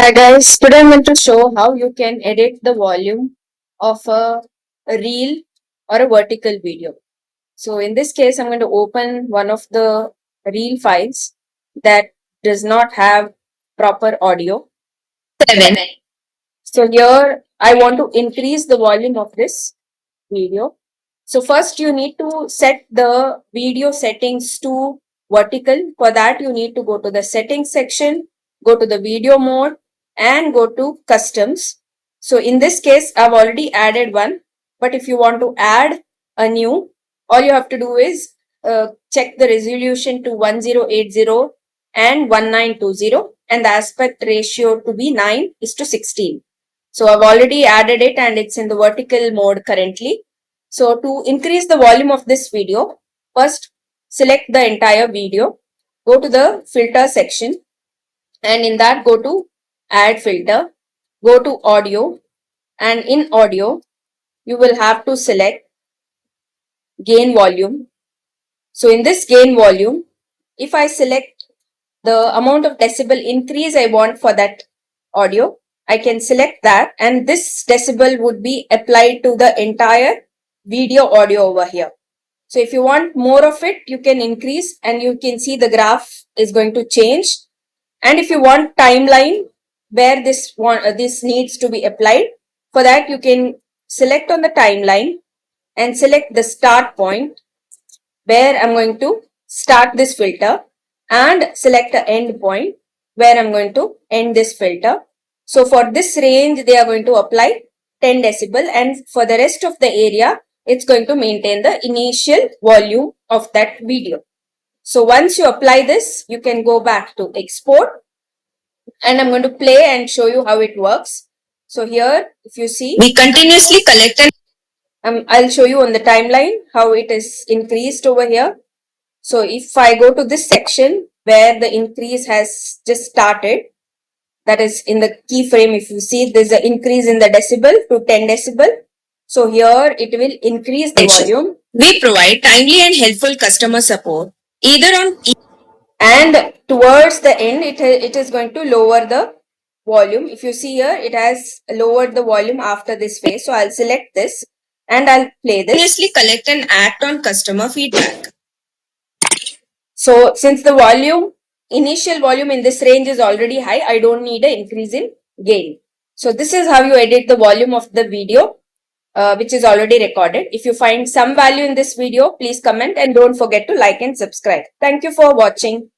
Hi guys, today I'm going to show how you can edit the volume of a reel or a vertical video. So in this case, I'm going to open one of the reel files that does not have proper audio. 7. So here I want to increase the volume of this video. So first you need to set the video settings to vertical. For that you need to go to the settings section, go to the video mode and go to customs. So in this case I've already added one, but if you want to add a new, all you have to do is check the resolution to 1080 and 1920 and the aspect ratio to be 9:16. So I've already added it and it's in the vertical mode currently. So to increase the volume of this video, first select the entire video, go to the filter section and in that go to add filter, go to audio and in audio you will have to select gain volume. So in this gain volume, if I select the amount of decibel increase I want for that audio, I can select that and this decibel would be applied to the entire video audio over here. So if you want more of it, you can increase and you can see the graph is going to change. And if you want timeline where this needs to be applied, for that you can select on the timeline and select the start point where I'm going to start this filter and select the end point where I'm going to end this filter. So for this range, they are going to apply 10 decibel and for the rest of the area, it's going to maintain the initial volume of that video. So once you apply this, you can go back to export and I'm going to play and show you how it works. So here, if you see, we continuously collect and I'll show you on the timeline how it is increased over here. So if I go to this section where the increase has just started, that is in the keyframe, if you see there's an increase in the decibel to 10 decibel. So here it will increase the volume. We provide timely and helpful customer support either on and towards the end it is going to lower the volume. If you see here, it has lowered the volume after this phase. So I'll select this and I'll play this. Continuously collect and act on customer feedback. So since the initial volume in this range is already high, I don't need an increase in gain. So this is how you edit the volume of the video, which is already recorded. If you find some value in this video, please comment and don't forget to like and subscribe. Thank you for watching.